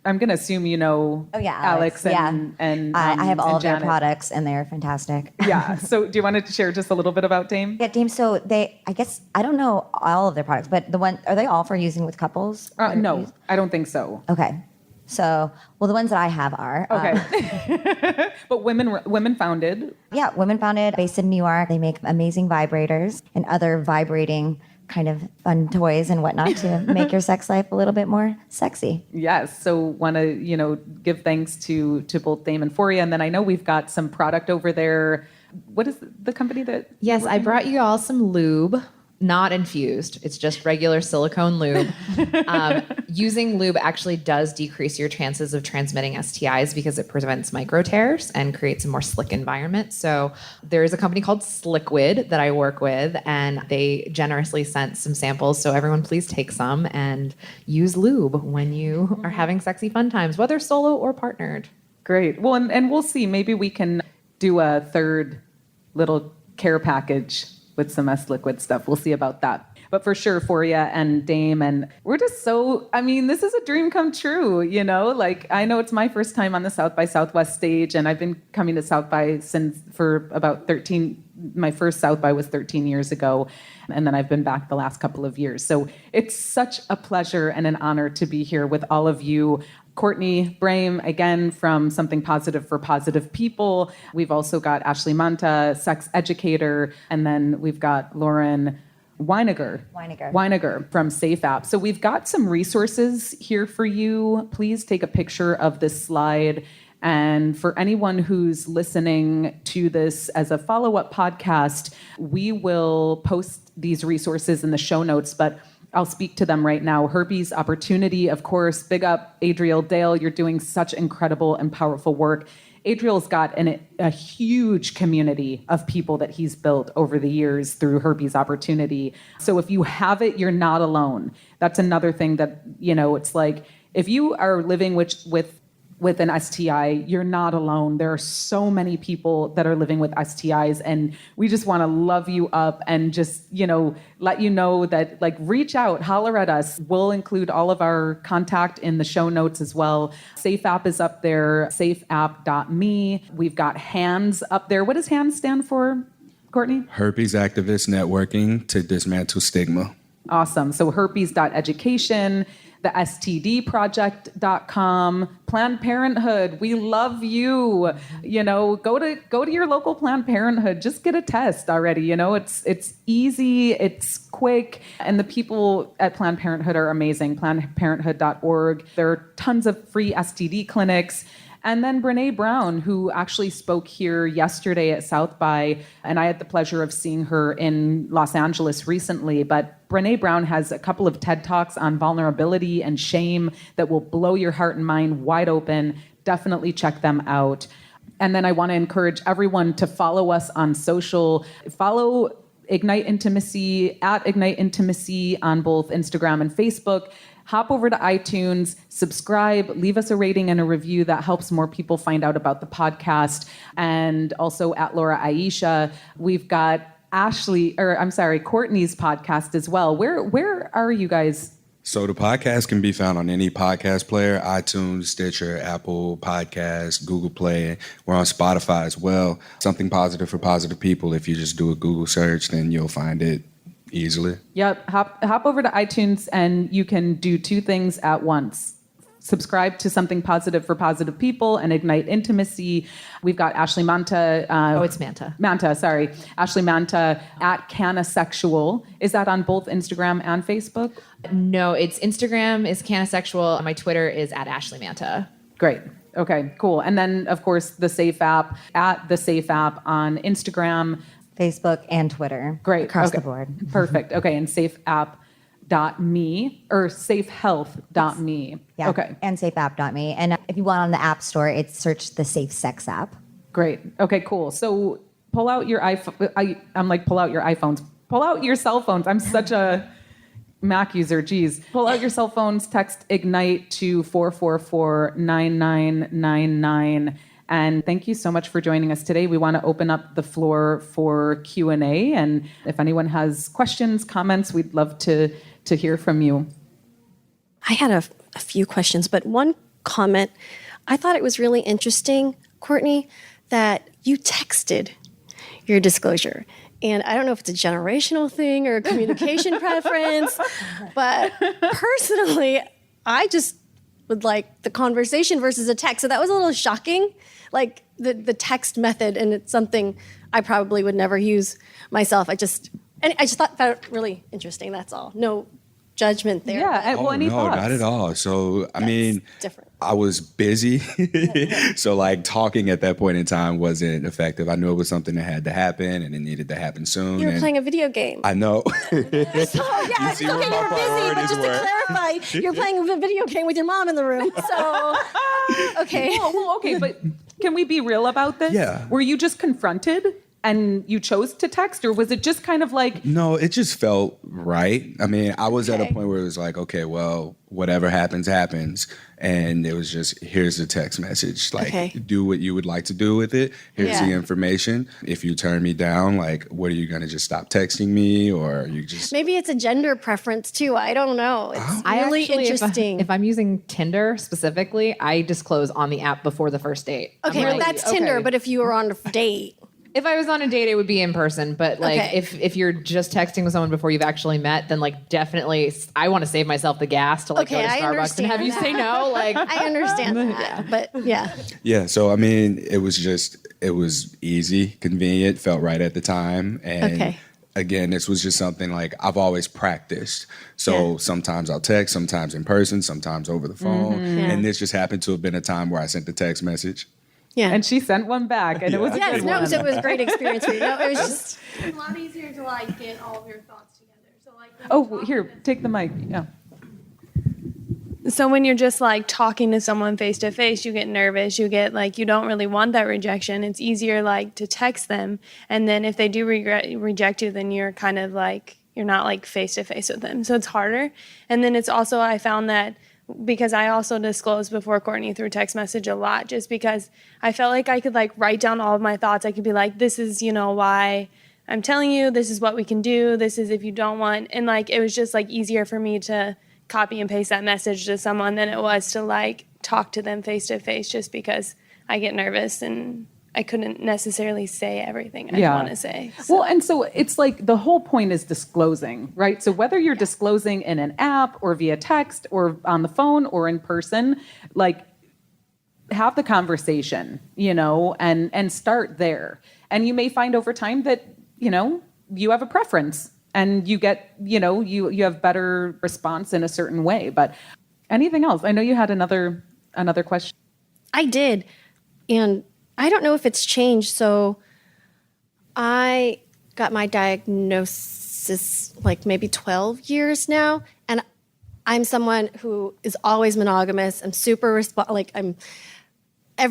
S1: I'm going to assume you know Alex and
S4: I have all of their
S1: Janet.
S4: products, and they're fantastic.
S1: Yeah. So do you want to share just a little bit about Dame?
S4: Yeah, Dame. So I guess I don't know all of their products, but are they all for using with couples?
S1: No, I don't think so.
S4: Okay. So, well, the ones that I have are
S1: okay, but women founded.
S4: Yeah, women founded, based in New York. They make amazing vibrators and other vibrating kind of fun toys and whatnot to make your sex life a little bit more sexy.
S1: Yes. So want to give thanks to both Dame and Foria, and then I know we've got some product over there. What is the company that?
S2: Yes, I brought you all some lube. Not infused. It's just regular silicone lube. Using lube actually does decrease your chances of transmitting STIs because it prevents micro tears and creates a more slick environment. So there's a company called Sliquid that I work with, and they generously sent some samples. So everyone please take some and use lube when you are having sexy fun times, whether solo or partnered.
S1: Great. Well, and we'll see. Maybe we can do a third little care package with some Sliquid stuff. We'll see about that. But for sure, Foria and Dame, and we're just this is a dream come true, Like, I know it's my first time on the South by Southwest stage, and I've been coming to South by for about 13, my first South by was 13 years ago, and then I've been back the last couple of years. So it's such a pleasure and an honor to be here with all of you. Courtney Bram, again, from Something Positive for Positive People. We've also got Ashley Manta, sex educator, and then we've got Lauren Weiniger from Safe App. So we've got some resources here for you. Please take a picture of this slide. And for anyone who's listening to this as a follow-up podcast, we will post these resources in the show notes, but I'll speak to them right now. Herpes Opportunity, of course. Big up Adriel Dale. You're doing such incredible and powerful work. Adriel's got a huge community of people that he's built over the years through Herpes Opportunity. So if you have it, you're not alone. That's another thing that, it's like, if you are living with an STI, you're not alone. There are so many people that are living with STIs, and we just want to love you up and just, let you know that, like, reach out, holler at us. We'll include all of our contact in the show notes as well. Safe App is up there, safeapp.me. We've got HANDS up there. What does HANDS stand for, Courtney?
S3: Herpes Activist Networking to Dismantle Stigma.
S1: Awesome. So herpes.education, the STDproject.com, Planned Parenthood. We love you. Go to your local Planned Parenthood. Just get a test already. It's easy, it's quick, and the people at Planned Parenthood are amazing. PlannedParenthood.org. There are tons of free STD clinics. And then Brene Brown, who actually spoke here yesterday at South by, and I had the pleasure of seeing her in Los Angeles recently. But Brene Brown has a couple of TED Talks on vulnerability and shame that will blow your heart and mind wide open. Definitely check them out. And then I want to encourage everyone to follow us on social. Follow Ignite Intimacy at Ignite Intimacy on both Instagram and Facebook. Hop over to iTunes, subscribe, leave us a rating and a review. That helps more people find out about the podcast. And also at Laura Aisha, we've got Courtney's podcast as well. Where are you guys?
S3: So the podcast can be found on any podcast player, iTunes, Stitcher, Apple Podcasts, Google Play. We're on Spotify as well. Something Positive for Positive People. If you just do a Google search, then you'll find it easily.
S1: Yep. Hop over to iTunes and you can do two things at once. Subscribe to Something Positive for Positive People and Ignite Intimacy. We've got Ashley Manta.
S2: It's Manta.
S1: Manta, sorry. Ashley Manta at Canasexual. Is that on both Instagram and Facebook?
S2: No, it's Instagram is Canasexual. My Twitter is at Ashley Manta.
S1: Great. Okay, cool. And then, of course, the Safe App at the Safe App on Instagram,
S4: Facebook and Twitter.
S1: Great.
S4: Across
S1: Okay.
S4: the board.
S1: Perfect. Okay, and safeapp.me or safehealth.me.
S4: Yeah.
S1: Okay.
S4: And safeapp.me. And if you want on the App Store, it's search the Safe Sex app.
S1: Great. Okay, cool. So pull out your iPhone. I'm like, pull out your iPhones. Pull out your cell phones. I'm such a Mac user. Geez. Pull out your cell phones. Text Ignite to 444-9999. And thank you so much for joining us today. We want to open up the floor for Q&A. And if anyone has questions, comments, we'd love to hear from you.
S5: I had a few questions, but one comment, I thought it was really interesting, Courtney, that you texted your disclosure. And I don't know if it's a generational thing or a communication preference, but personally, I just would like the conversation versus a text. So that was a little shocking, like the text method, and it's something I probably would never use myself. I just thought that really interesting, that's all. No judgment there.
S1: Yeah. Well, any thoughts?
S3: Not at all. So, I mean,
S5: different.
S3: I was busy. So, like, talking at that point in time wasn't effective. I knew it was something that had to happen and it needed to happen soon.
S5: You were playing a video game.
S3: I know.
S5: So, yeah, it's okay, you were busy, but just to clarify, you're playing a video game with your mom in the room. So, okay.
S1: Well, okay, but can we be real about this?
S3: Yeah.
S1: Were you just confronted and you chose to text, or was it just kind of like...
S3: No, it just felt right. I mean, I was at a
S5: Okay.
S3: point where it was like, okay, well, whatever happens, happens. And it was just, here's the text message. Like,
S5: Okay.
S3: do what you would like to do with it. Here's
S5: Yeah.
S3: the information. If you turn me down, like, what are you going to just stop texting me? Or are you just...
S5: Maybe it's a gender preference too. I don't know. It's
S2: I
S5: really
S2: actually,
S5: interesting.
S2: If I'm using Tinder specifically, I disclose on the app before the first date.
S5: okay,
S2: I'm
S5: but
S2: like,
S5: that's Tinder.
S2: okay.
S5: But if you were on a date,
S2: If I was on a date, it would be in person. But like,
S5: Okay.
S2: if you're just texting with someone before you've actually met, then like definitely, I want to save myself the gas to like
S5: Okay,
S2: go to
S5: I
S2: Starbucks and have you
S5: understand
S2: say no. Like,
S5: I understand that. But yeah.
S3: Yeah, so I mean, it was easy, convenient, felt right at the time. And
S5: Okay.
S3: again, this was just something like I've always practiced. So
S5: Yeah.
S3: sometimes I'll text, sometimes in person, sometimes over the phone.
S5: Yeah.
S3: And this just happened to have been a time where I sent the text message.
S5: Yeah.
S1: And she sent one back, and it was a
S5: yes,
S1: good
S5: no,
S1: one.
S5: so it was a great experience for you. No, it was just
S6: It's a lot easier to like get all of your thoughts together. So like when
S1: Oh,
S6: you're
S1: here,
S6: talking
S1: take the mic. Yeah.
S6: So when you're just like talking to someone face to face, you get nervous. You get like you don't really want that rejection. It's easier like to text them, and then if they do reject you, then you're kind of like you're not like face to face with them. So it's harder. And then it's also I found that because I also disclosed before Courtney through text message a lot, just because I felt like I could like write down all of my thoughts. I could be like, this is, why I'm telling you, this is what we can do. This is if you don't want, and like, it was just like easier for me to copy and paste that message to someone than it was to like talk to them face to face, just because I get nervous and I couldn't necessarily say everything I want to say.
S1: Well, and so it's like the whole point is disclosing, right? So whether you're disclosing in an app or via text or on the phone or in person, like have the conversation, and start there. And you may find over time that, you have a preference and you get, you have better response in a certain way. But anything else? I know you had another question.
S5: I did. And I don't know if it's changed. So I got my diagnosis like maybe 12 years now. And I'm someone who is always monogamous. I'm super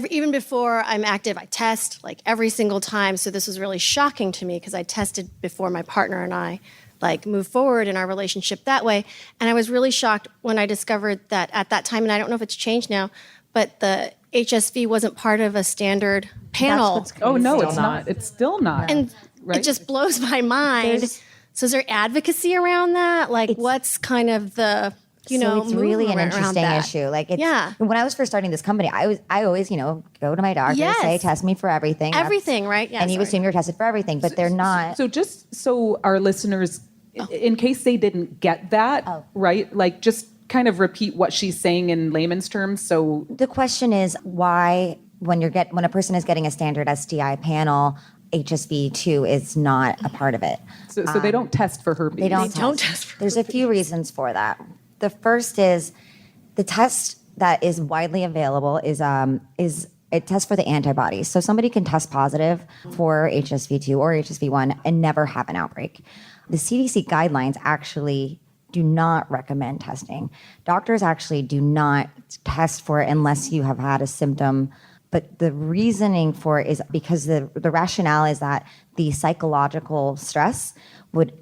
S5: even before I'm active, I test like every single time. So this was really shocking to me because I tested before my partner and I like moved forward in our relationship that way. And I was really shocked when I discovered that at that time, and I don't know if it's changed now, but the HSV wasn't part of a standard panel.
S1: Oh, no, it's not. It's still not.
S5: And
S1: right?
S5: it just blows my mind. So is there advocacy around that? Like what's kind of the,
S4: so it's really an
S5: movement around
S4: interesting
S5: that?
S4: issue. Like when I was first starting this company, I always, go to my doctor,
S5: Yes.
S4: say, test me for everything.
S5: Everything, right? Yeah,
S4: and you assume you're tested for everything, but they're not.
S1: So just so our listeners, in case they didn't get that, right? Like just kind of repeat what she's saying in layman's terms. So
S4: The question is why when a person is getting a standard STI panel, HSV2 is not a part of it.
S1: So they don't test for herpes.
S4: They don't
S5: test for
S4: There's a few reasons for that. The first is the test that is widely available is it tests for the antibodies. So somebody can test positive for HSV2 or HSV1 and never have an outbreak. The CDC guidelines actually do not recommend testing. Doctors actually do not test for it unless you have had a symptom. But the reasoning for it is because the rationale is that the psychological stress would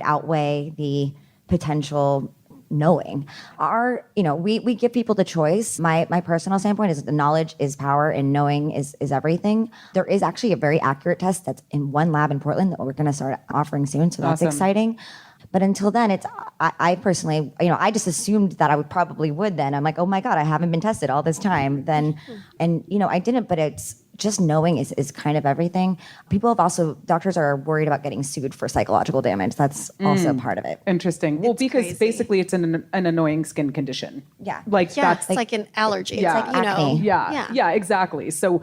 S4: outweigh the potential knowing. We give people the choice. My personal standpoint is that the knowledge is power and knowing is everything. There is actually a very accurate test that's in one lab in Portland that we're going to start offering soon. So that's
S1: Awesome.
S4: Exciting. But until then, I personally, I just assumed that I would then. I'm like, oh my God, I haven't been tested all this time. And I didn't, but it's just knowing is kind of everything. Doctors are worried about getting sued for psychological damage. That's also part of it.
S1: Interesting. Well, because
S5: crazy.
S1: basically it's an annoying skin condition.
S4: Yeah.
S1: Like
S5: Yeah,
S1: that's
S5: it's like an allergy.
S1: Yeah.
S5: It's like,
S4: Acne.
S1: Yeah, exactly. So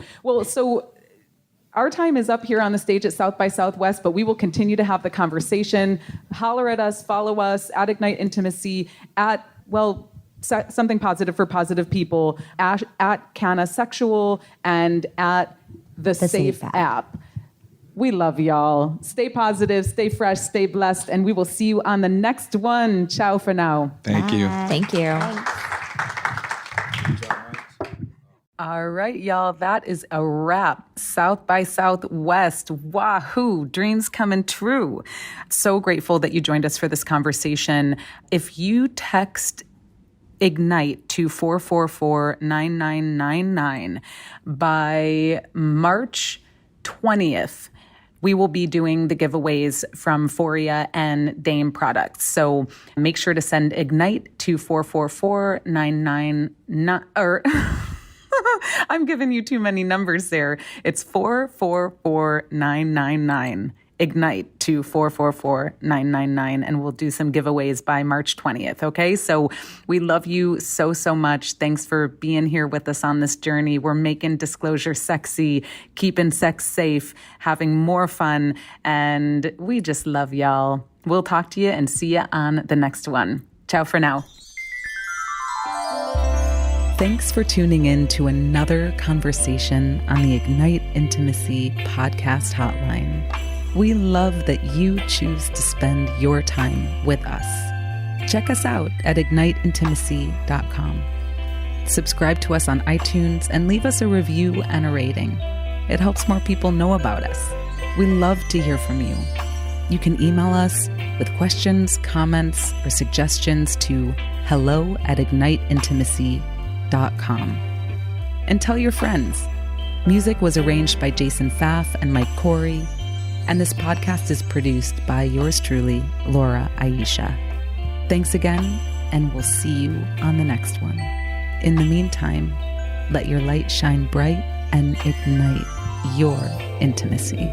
S1: our time is up here on the stage at South by Southwest, but we will continue to have the conversation. Holler at us, follow us at Ignite Intimacy, at Something Positive for Positive People, at Canna Sexual, and at the Safe
S4: Safe
S1: app. We love y'all. Stay positive, stay fresh, stay blessed, and we will see you on the next one. Ciao for now.
S3: Thank you.
S2: Thank you.
S1: All right, y'all, that is a wrap. South by Southwest. Wahoo, dreams coming true. So grateful that you joined us for this conversation. If you text IGNITE to 444-9999 by March 20th, we will be doing the giveaways from Foria and Dame products. So make sure to send IGNITE to 444-999 or I'm giving you too many numbers there. It's 444-999. IGNITE to 444-999, and we'll do some giveaways by March 20th, okay? So we love you so, so much. Thanks for being here with us on this journey. We're making disclosure sexy, keeping sex safe, having more fun, and we just love y'all. We'll talk to you and see you on the next one. Ciao for now. Thanks for tuning in to another conversation on the Ignite Intimacy podcast hotline. We love that you choose to spend your time with us. Check us out at igniteintimacy.com. Subscribe to us on iTunes and leave us a review and a rating. It helps more people know about us. We love to hear from you. You can email us with questions, comments, or suggestions to hello@igniteintimacy.com. And tell your friends. Music was arranged by Jason Pfaff and Mike Corey, and this podcast is produced by yours truly, Laura Aisha. Thanks again, and we'll see you on the next one. In the meantime, let your light shine bright and ignite your intimacy.